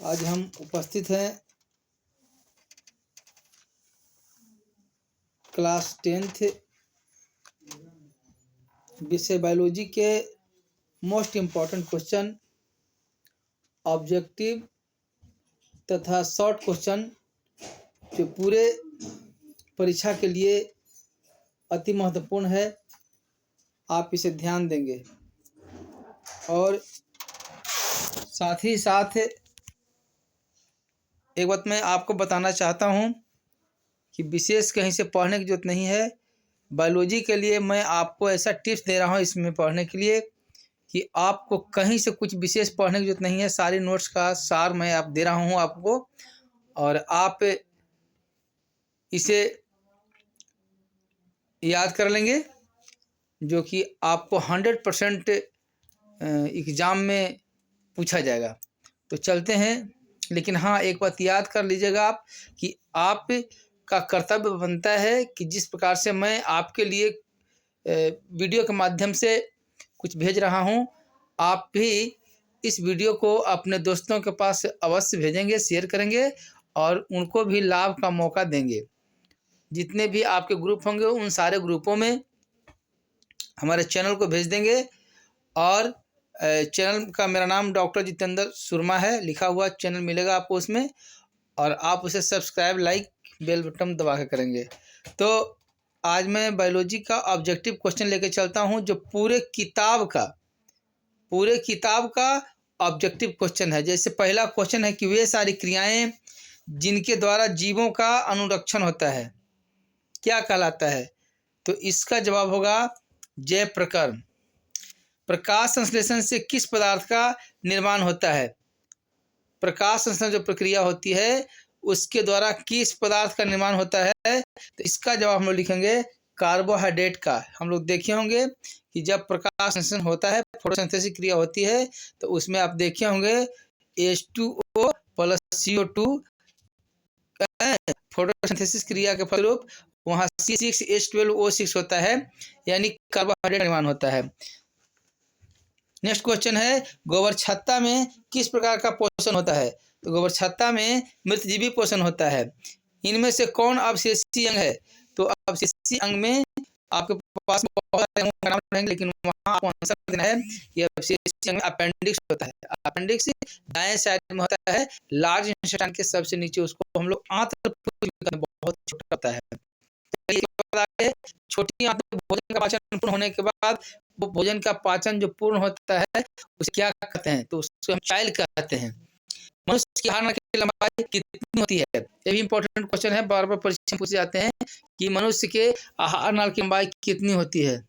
आज हम उपस्थित हैं क्लास 10th विषय बायोलॉजी के मोस्ट इम्पॉर्टेंट क्वेश्चन, ऑब्जेक्टिव तथा शॉर्ट क्वेश्चन जो पूरे परीक्षा के लिए अति महत्वपूर्ण है। आप इसे ध्यान देंगे और साथ ही साथ एक बात मैं आपको बताना चाहता हूँ कि विशेष कहीं से पढ़ने की जरूरत नहीं है। बायोलॉजी के लिए मैं आपको ऐसा टिप्स दे रहा हूँ इसमें पढ़ने के लिए कि आपको कहीं से कुछ विशेष पढ़ने की जरूरत नहीं है। सारे नोट्स का सार मैं आप दे रहा हूँ आपको, और आप इसे याद कर लेंगे जो कि आपको 100% एग्ज़ाम में पूछा जाएगा। तो चलते हैं, लेकिन हाँ एक बात याद कर लीजिएगा आप कि आप का कर्तव्य बनता है कि जिस प्रकार से मैं आपके लिए वीडियो के माध्यम से कुछ भेज रहा हूँ, आप भी इस वीडियो को अपने दोस्तों के पास अवश्य भेजेंगे, शेयर करेंगे और उनको भी लाभ का मौका देंगे। जितने भी आपके ग्रुप होंगे उन सारे ग्रुपों में हमारे चैनल को भेज देंगे। और चैनल का मेरा नाम डॉक्टर जितेंद्र सुरमा है, लिखा हुआ चैनल मिलेगा आपको उसमें, और आप उसे सब्सक्राइब, लाइक, बेल बटन दबा के करेंगे। तो आज मैं बायोलॉजी का ऑब्जेक्टिव क्वेश्चन लेके चलता हूं जो पूरे किताब का ऑब्जेक्टिव क्वेश्चन है। जैसे पहला क्वेश्चन है कि वे सारी क्रियाएं जिनके द्वारा जीवों का अनुरक्षण होता है क्या कहलाता है? तो इसका जवाब होगा जय प्रकर्म। प्रकाश संश्लेषण से किस पदार्थ का निर्माण होता है? प्रकाश संश्लेषण जो प्रक्रिया होती है उसके द्वारा किस पदार्थ का निर्माण होता है? तो इसका जवाब हम लोग लिखेंगे कार्बोहाइड्रेट का। हम लोग देखे होंगे कि जब प्रकाश संश्लेषण होता है, फोटोसिंथेसिस क्रिया होती है, तो उसमें आप देखे होंगे H2O प्लस CO2 फोटोसिंथेसिस क्रिया के फलस्वरूप वहाँ C6H12O6 होता है, यानी कार्बोहाइड्रेट का निर्माण होता है। नेक्स्ट क्वेश्चन है गोबर छत्ता में किस प्रकार का पोषण होता है? तो गोबर छत्ता में मृतजीवी पोषण होता है। इनमें से कौन अवशेषी अंग है? तो अवशेषी अंग में आपके पास बहुत सारे अंगों का नाम रहेंगे, लेकिन वहाँ आपको आंसर देना है कि अवशेषी अंग में अपेंडिक्स होता है। अपेंडिक्स दाएं साइड में होता है, लार्ज इंटेस्टाइन के सबसे नीचे, उसको हम लोग आंत्र बहुत छोटा होता है। छोटी आंत में भोजन का पाचन पूर्ण होने के बाद वो भोजन का पाचन जो पूर्ण होता है उसे क्या कहते हैं? तो उसको हम चाइल कहते हैं। मनुष्य की आहार नाल की लंबाई कितनी होती है? ये भी इंपॉर्टेंट क्वेश्चन है, बार बार परीक्षा में पूछे जाते हैं कि मनुष्य के आहार नाल की लंबाई कितनी होती है?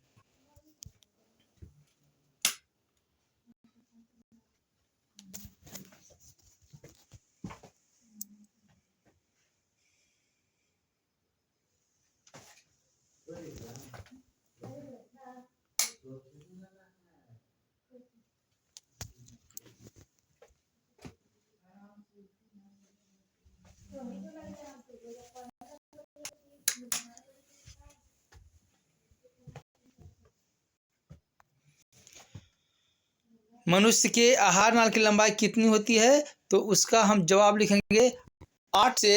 मनुष्य के आहार नाल की लंबाई कितनी होती है? तो उसका हम जवाब लिखेंगे 8 से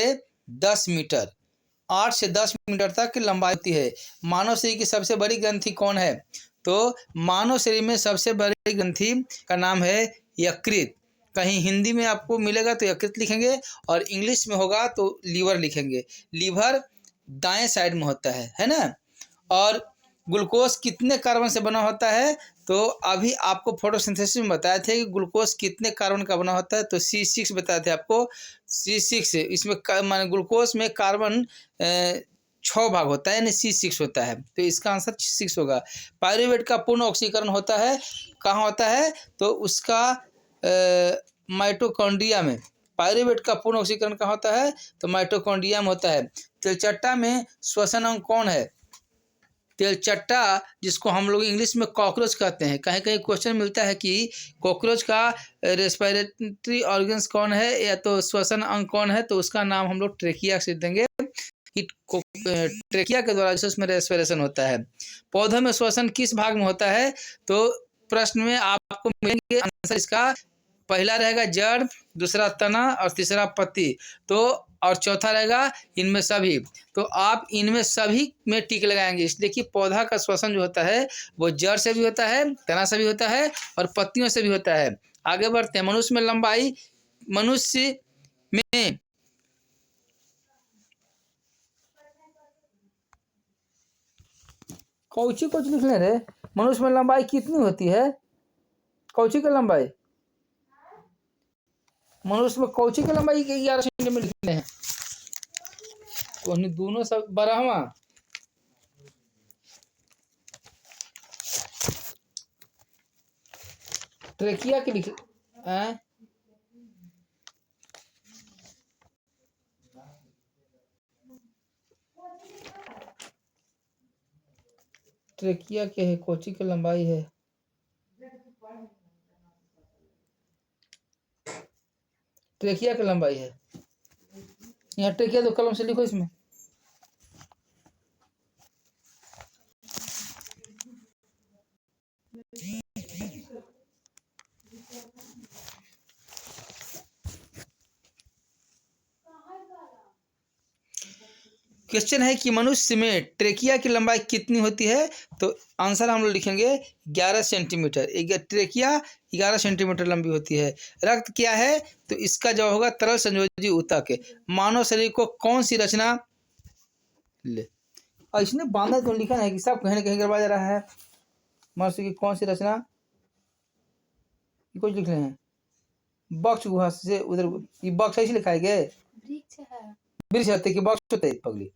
10 मीटर। 8 से 10 मीटर तक की लंबाई होती है। मानव शरीर की सबसे बड़ी ग्रंथि कौन है? तो मानव शरीर में सबसे बड़ी ग्रंथि का नाम है यकृत। कहीं हिंदी में आपको मिलेगा तो यकृत लिखेंगे, और इंग्लिश में होगा तो लीवर लिखेंगे। लीवर दाएं साइड में होता है ना। और ग्लूकोज कितने कार्बन से बना होता है? तो अभी आपको फोटोसिंथेसिस में बताए थे कि ग्लूकोज कितने कार्बन का बना होता है, तो C6 बताए थे आपको। C6 इसमें माने ग्लूकोज में कार्बन 6 भाग होता है, यानी C6 होता है, तो इसका आंसर 6 होगा। पायरुवेट का पूर्ण ऑक्सीकरण होता है कहाँ होता है? तो उसका माइटोकॉन्ड्रिया में। पायरुवेट का पूर्ण ऑक्सीकरण कहाँ होता है? तो माइटोकॉन्ड्रिया में होता है। तिलचट्टा में श्वसन अंग कौन है? तिलचट्टा जिसको हम लोग इंग्लिश में कॉकरोच कहते हैं। कहीं कहीं क्वेश्चन मिलता है कि कॉकरोच का रेस्पिरेटरी ऑर्गन्स कौन है या तो श्वसन अंग कौन है, तो उसका नाम हम लोग ट्रेकिया से देंगे कि ट्रेकिया के द्वारा उसमें रेस्पिरेशन होता है। पौधों में श्वसन किस भाग में होता है? तो प्रश्न में आपको मिलेंगे आंसर इसका पहला रहेगा जड़, दूसरा तना और तीसरा पत्ती, तो और चौथा रहेगा इनमें सभी। तो आप इनमें सभी में टिक लगाएंगे, इसलिए कि पौधा का श्वसन जो होता है वो जड़ से भी होता है, तना से भी होता है और पत्तियों से भी होता है। आगे बढ़ते हैं। मनुष्य में लंबाई, मनुष्य में कौची कुछ लिख ले रहे, मनुष्य में लंबाई कितनी होती है? कौची की लंबाई, मनुष्य में कौची की लंबाई 11 सेंटीमीटर लिखने हैं, दोनों सब 12वां। ट्रेकिया के लिख ट्रेकिया के है, कोची की लंबाई है, ट्रेकिया की लंबाई है। यहाँ ट्रेकिया तो कलम से लिखो इसमें। क्वेश्चन है कि मनुष्य में ट्रेकिया की लंबाई कितनी होती है, तो आंसर हम लोग लिखेंगे 11 सेंटीमीटर। ट्रेकिया 11 सेंटीमीटर लंबी होती है। रक्त क्या है, तो इसका जवाब होगा तरल संयोजी ऊतक। मानव शरीर को कौन सी रचना ले, और इसने बांधा तो लिखा है कि सब कहीं ना कहीं गड़बड़ा जा रहा है। मनुष्य की कौन सी रचना, कुछ लिख रहे हैं, बक्ष गुहा से उधर, ये बक्ष ऐसे लिखा है क्या? वृक्ष होते कि बक्ष होते पगली,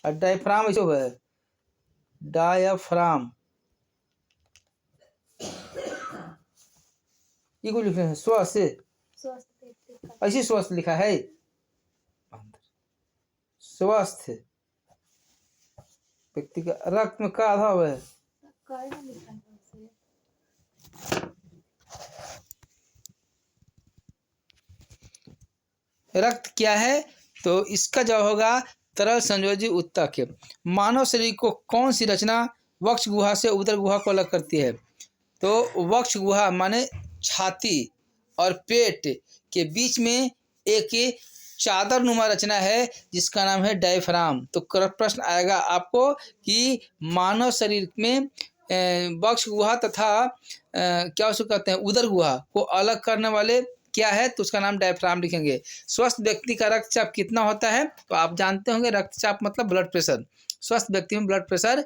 और डायफ्राम ऐसे हुआ है, डायाफ्राम, ये कुछ लिख रहे हैं स्वस्थ, ऐसे स्वस्थ लिखा है, स्वस्थ व्यक्ति का रक्त में का आधा हुआ है, रक्त क्या है, तो इसका जवाब होगा तरल संयोजी ऊतक। मानव शरीर को कौन सी रचना वक्ष गुहा से उदर गुहा को अलग करती है, तो वक्ष गुहा माने छाती और पेट के बीच में एक चादर नुमा रचना है जिसका नाम है डायफ्राम। तो प्रश्न आएगा आपको कि मानव शरीर में वक्ष गुहा तथा क्या उसको कहते हैं उदर गुहा को अलग करने वाले क्या है, तो उसका नाम डायफ्राम लिखेंगे। स्वस्थ व्यक्ति का रक्तचाप कितना होता है, तो आप जानते होंगे रक्तचाप मतलब ब्लड प्रेशर। स्वस्थ व्यक्ति में ब्लड प्रेशर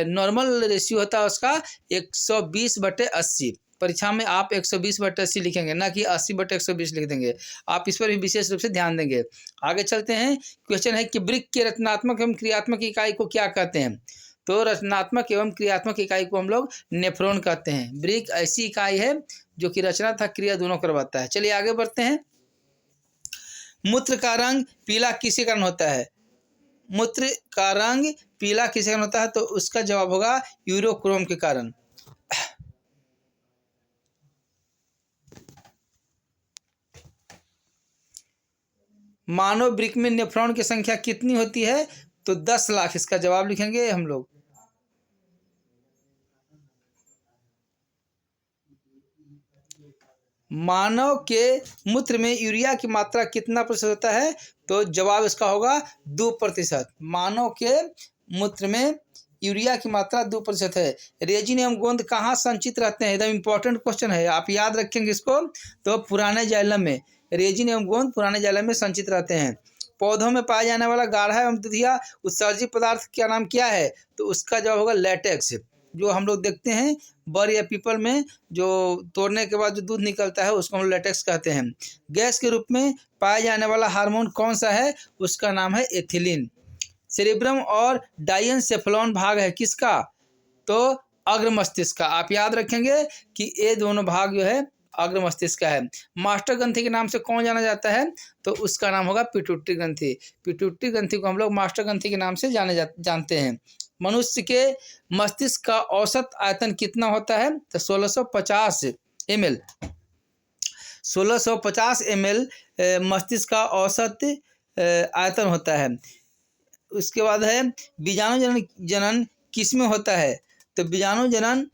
नॉर्मल रेशियो होता है उसका 120/80। परीक्षा में आप 120/80 लिखेंगे, ना कि 80/120 लिख देंगे। आप इस पर भी विशेष रूप से ध्यान देंगे। आगे चलते हैं। क्वेश्चन है कि वृक्क के रचनात्मक एवं क्रियात्मक इकाई को क्या कहते हैं, तो रचनात्मक एवं क्रियात्मक इकाई को हम लोग नेफ्रॉन कहते हैं। वृक्क ऐसी इकाई है जो कि रचना तथा क्रिया दोनों करवाता है। चलिए आगे बढ़ते हैं। मूत्र का रंग पीला किसके कारण होता है, मूत्र का रंग पीला किसके कारण होता है, तो उसका जवाब होगा यूरोक्रोम के कारण। मानव वृक्क में नेफ्रॉन की संख्या कितनी होती है, तो 10 लाख। इसका जवाब लिखेंगे हम लोग। मानव के मूत्र में यूरिया की मात्रा कितना प्रतिशत होता है, तो जवाब इसका होगा 2%। मानव के मूत्र में यूरिया की मात्रा 2% है। रेजिन एवं गोंद कहाँ संचित रहते हैं, एकदम इंपॉर्टेंट क्वेश्चन है, आप याद रखेंगे इसको। तो पुराने जाइलम में रेजिन एवं गोंद पुराने जाइलम में संचित रहते हैं। पौधों में पाया जाने वाला गाढ़ा एवं दुधिया उत्सर्जित पदार्थ का नाम क्या है, तो उसका जवाब होगा लैटेक्स। जो हम लोग देखते हैं बर या पीपल में जो तोड़ने के बाद जो दूध निकलता है उसको हम लैटेक्स कहते हैं। गैस के रूप में पाया जाने वाला हार्मोन कौन सा है, उसका नाम है एथिलीन। सेरेब्रम और डायनसेफलॉन भाग है किसका, तो अग्र मस्तिष्क का। आप याद रखेंगे कि ये दोनों भाग जो है अग्र मस्तिष्क का है। मास्टर ग्रंथि के नाम से कौन जाना जाता है, तो उसका नाम होगा पिट्यूटरी ग्रंथि। पिट्यूटरी ग्रंथि को हम लोग मास्टर ग्रंथि के नाम से जानते हैं। मनुष्य के मस्तिष्क का औसत आयतन कितना होता है, तो 1650 ml। 1650 ml मस्तिष्क का औसत आयतन होता है। उसके बाद है बीजाणु जनन किस में होता है, तो बीजाणु जनन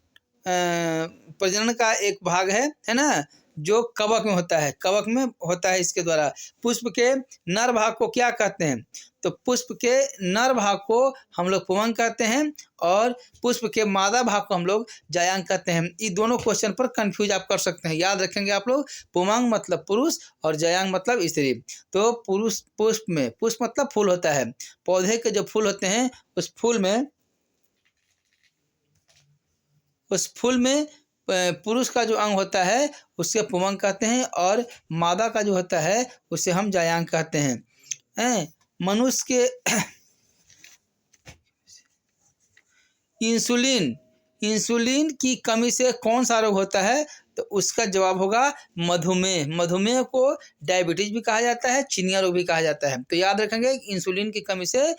प्रजनन का एक भाग है ना, जो कवक में होता है, कवक में होता है इसके द्वारा। पुष्प के नर भाग को क्या कहते हैं? तो पुष्प के नर भाग को हम लोग पुंवंग कहते हैं और पुष्प के मादा भाग को हम लोग जायांग कहते हैं। ये दोनों क्वेश्चन पर कंफ्यूज आप कर सकते हैं, याद रखेंगे आप लोग। पुंवंग मतलब पुरुष और जायांग मतलब स्त्री। तो पुरुष पुष्प में, पुष्प मतलब फूल होता है, पौधे के जो फूल होते हैं उस फूल में पुरुष का जो अंग होता है उससे पुंवंग कहते हैं और मादा का जो होता है उसे हम जायांग कहते हैं। मनुष्य के इंसुलिन की कमी से कौन सा रोग होता है? तो उसका जवाब होगा मधुमेह। मधुमेह को डायबिटीज भी कहा जाता है, चिनिया रोग भी कहा जाता है। तो याद रखेंगे इंसुलिन की कमी से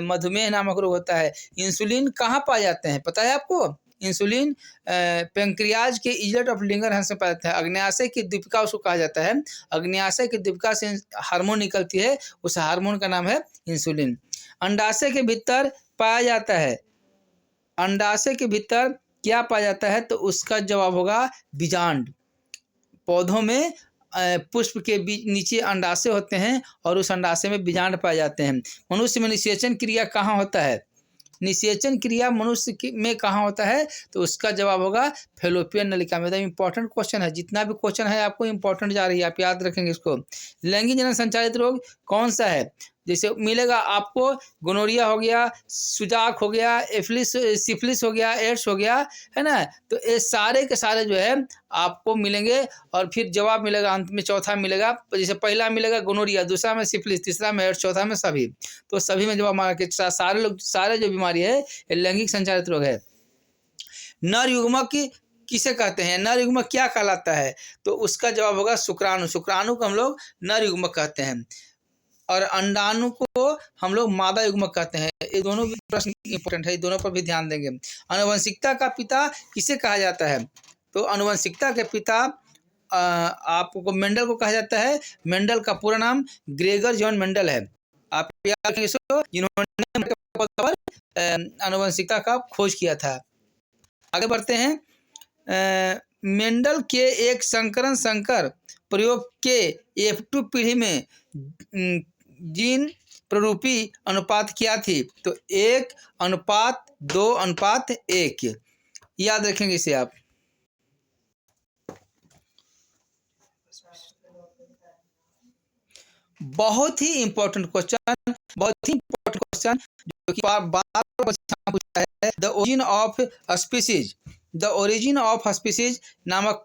मधुमेह नामक रोग होता है। इंसुलिन कहाँ पाए जाते हैं पता है आपको? इंसुलिन पेंक्रियाज के इजलेट ऑफ लिंगरहंस में पाया जाता है। अग्न्याशय की दीपिका उसको कहा जाता है। अग्न्याशय की दीपिका से हार्मोन निकलती है, उस हार्मोन का नाम है इंसुलिन। अंडाशय के भीतर पाया जाता है, अंडाशय के भीतर क्या पाया जाता है? तो उसका जवाब होगा बीजांड। पौधों में पुष्प के नीचे अंडाशय होते हैं और उस अंडाशय में बीजांड पाए जाते हैं। मनुष्य में निषेचन क्रिया कहाँ होता है? निषेचन क्रिया मनुष्य में कहाँ होता है? तो उसका जवाब होगा फेलोपियन नलिका में। इंपॉर्टेंट क्वेश्चन है, जितना भी क्वेश्चन है आपको इंपॉर्टेंट जा रही है, आप याद रखेंगे इसको। लैंगिक जनन संचालित रोग कौन सा है? जैसे मिलेगा आपको गोनोरिया हो गया, सुजाक हो गया, सिफिलिस हो गया, एड्स हो गया, है ना। तो ये सारे के सारे जो है आपको मिलेंगे और फिर जवाब मिलेगा अंत में, चौथा मिलेगा। जैसे पहला मिलेगा गोनोरिया, दूसरा में सिफिलिस, तीसरा में एड्स, चौथा में सभी। तो सभी में जवाब मारा कि सारे जो बीमारी है ये लैंगिक संचालित रोग है। नर युग्मक किसे कहते हैं? नर युग्मक क्या कहलाता है? तो उसका जवाब होगा शुक्राणु। शुक्राणु को हम लोग नर युग्मक कहते हैं और अंडाणु को हम लोग मादा युग्मक कहते हैं। ये दोनों भी प्रश्न इंपॉर्टेंट है, दोनों पर भी ध्यान देंगे। आनुवंशिकता का पिता किसे कहा जाता है? तो आनुवंशिकता के पिता आपको मेंडल को कहा जाता है। मेंडल का पूरा नाम ग्रेगर जॉन मेंडल है। आप याद रखेंगे इसको, जिन्होंने आनुवंशिकता का खोज किया था। आगे बढ़ते हैं। मेंडल के एक संकर प्रयोग के F2 पीढ़ी में जीन प्ररूपी अनुपात क्या थी? तो 1:2:1। याद रखेंगे इसे आप। बहुत ही इंपॉर्टेंट क्वेश्चन, बहुत ही इंपॉर्टेंट क्वेश्चन जो कि बार पूछा है। द ओरिजिन ऑफ स्पीसीज नामक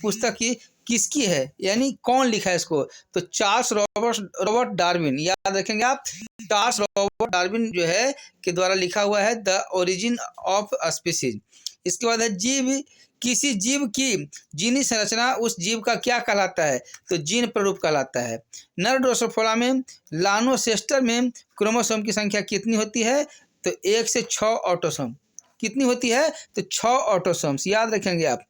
पुस्तक की किसकी है, यानी कौन लिखा है इसको? तो चार्ल्स रॉबर्ट डार्विन। याद रखेंगे आप, चार्ल्स रॉबर्ट डार्विन जो है के द्वारा लिखा हुआ है द ओरिजिन ऑफ स्पीसीज। इसके बाद है जीव। किसी जीव की जीनी संरचना उस जीव का क्या कहलाता है? तो जीन प्ररूप कहलाता है। नर ड्रोसोफिला में लानोसेस्टर में क्रोमोसोम की संख्या कितनी होती है? तो 1 से 6 ऑटोसोम। कितनी होती है? तो 6 ऑटोसोम्स। याद रखेंगे आप।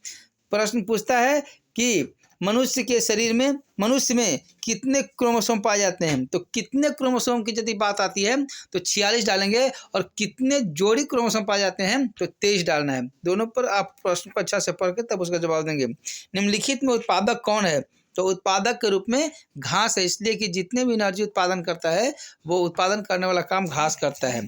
प्रश्न पूछता है कि मनुष्य में कितने क्रोमोसोम पाए जाते हैं? तो कितने क्रोमोसोम की यदि बात आती है तो 46 डालेंगे और कितने जोड़ी क्रोमोसोम पाए जाते हैं तो 23 डालना है। दोनों पर आप प्रश्न को अच्छा से पढ़ के तब उसका जवाब देंगे। निम्नलिखित में उत्पादक कौन है? तो उत्पादक के रूप में घास है, इसलिए कि जितने भी एनर्जी उत्पादन करता है वो उत्पादन करने वाला काम घास करता है।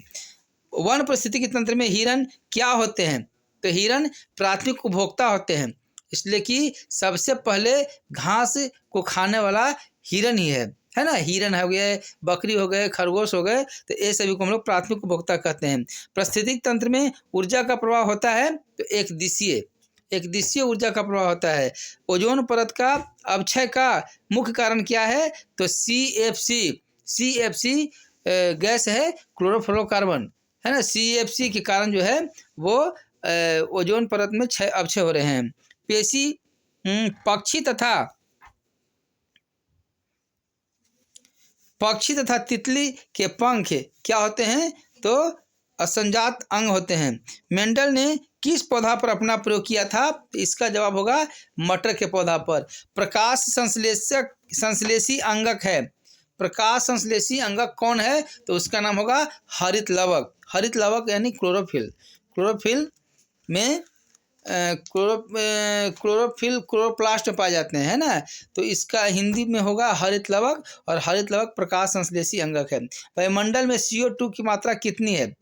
वन पारिस्थितिकी तंत्र में हिरण क्या होते हैं? तो हिरण प्राथमिक उपभोक्ता होते हैं, इसलिए कि सबसे पहले घास को खाने वाला हिरण ही है ना। हिरण हो गए, बकरी हो गए, खरगोश हो गए, तो ये सभी को हम लोग प्राथमिक उपभोक्ता कहते हैं। पारिस्थितिक तंत्र में ऊर्जा का प्रवाह होता है तो एक दिशीय ऊर्जा का प्रवाह होता है। ओजोन परत का अवक्षय का मुख्य कारण क्या है? तो CFC गैस है, क्लोरोफ्लोरोकार्बन, है ना। CFC के कारण जो है वो ओजोन परत में अवक्षय हो रहे हैं। पेशी पक्षी तथा तितली के पंख क्या होते हैं? तो असंजात अंग होते हैं। मेंडल ने किस पौधा पर अपना प्रयोग किया था? इसका जवाब होगा मटर के पौधा पर। प्रकाश संश्लेषी अंगक है। प्रकाश संश्लेषी अंगक कौन है? तो उसका नाम होगा हरित लवक। हरित लवक यानी क्लोरोफिल। क्लोरोफिल में क्लोरोफिल क्लोरोप्लास्ट में पाए जाते हैं, है ना। तो इसका हिंदी में होगा हरित लवक, और हरित लवक प्रकाश संश्लेषी अंगक है। वायुमंडल में CO2 की मात्रा कितनी है?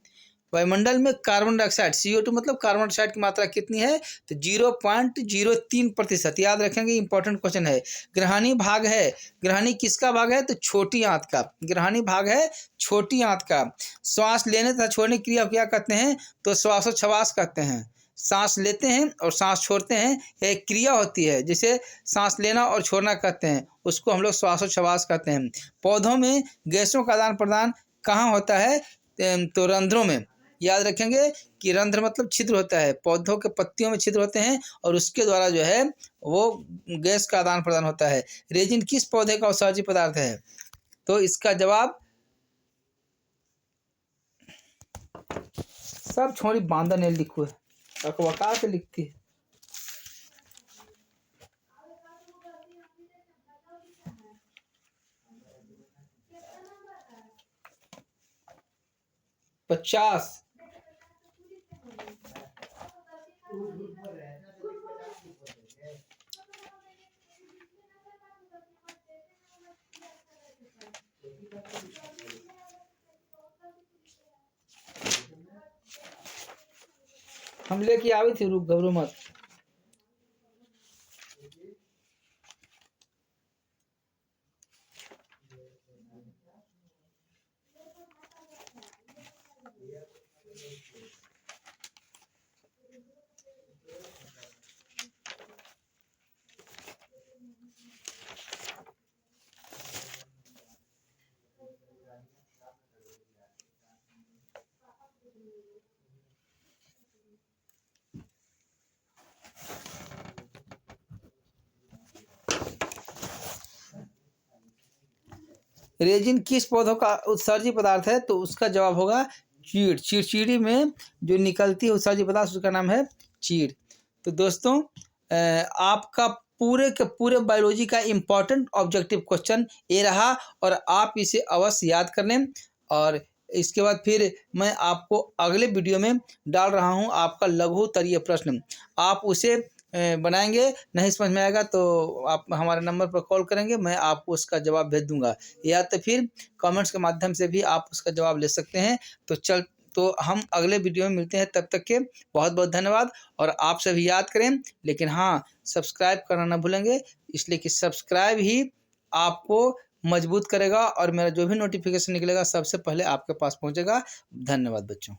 वायुमंडल में कार्बन डाइऑक्साइड, CO2 मतलब कार्बन डाइऑक्साइड की मात्रा कितनी है? तो 0.03%। याद रखेंगे, इंपॉर्टेंट क्वेश्चन है। ग्रहणी भाग है, ग्रहणी किसका भाग है? तो छोटी आंत का ग्रहणी भाग है, छोटी आंत का। श्वास लेने तथा छोड़ने की क्रिया क्या कहते हैं? तो श्वासोच्छ्वास कहते हैं। सांस लेते हैं और सांस छोड़ते हैं, यह एक क्रिया होती है जिसे सांस लेना और छोड़ना कहते हैं, उसको हम लोग श्वासोच्छ्वास कहते हैं। पौधों में गैसों का आदान प्रदान कहाँ होता है? तो रंध्रों में। याद रखेंगे कि रंध्र मतलब छिद्र होता है, पौधों के पत्तियों में छिद्र होते हैं और उसके द्वारा जो है वो गैस का आदान प्रदान होता है। रेजिन किस पौधे का उत्सर्जी पदार्थ है? तो इसका जवाब सब छोड़ी बांदा ने लिखो है, अकबका के लिखती है। पचास। हम लेके आवे थे, रुक घबरो मत। रेजिन किस पौधों का उत्सर्जी पदार्थ है? तो उसका जवाब होगा चीड़। चिड़चिड़ी में जो निकलती है उत्सर्जी पदार्थ, उसका नाम है चीड़। तो दोस्तों, आपका पूरे के पूरे बायोलॉजी का इम्पॉर्टेंट ऑब्जेक्टिव क्वेश्चन ये रहा, और आप इसे अवश्य याद कर लें। और इसके बाद फिर मैं आपको अगले वीडियो में डाल रहा हूँ आपका लघु उत्तरीय प्रश्न। आप उसे बनाएंगे, नहीं समझ में आएगा तो आप हमारे नंबर पर कॉल करेंगे, मैं आपको उसका जवाब भेज दूंगा, या तो फिर कमेंट्स के माध्यम से भी आप उसका जवाब ले सकते हैं। तो हम अगले वीडियो में मिलते हैं, तब तक के बहुत बहुत धन्यवाद। और आप सभी याद करें, लेकिन हाँ, सब्सक्राइब करना ना भूलेंगे, इसलिए कि सब्सक्राइब ही आपको मजबूत करेगा और मेरा जो भी नोटिफिकेशन निकलेगा सबसे पहले आपके पास पहुँचेगा। धन्यवाद बच्चों।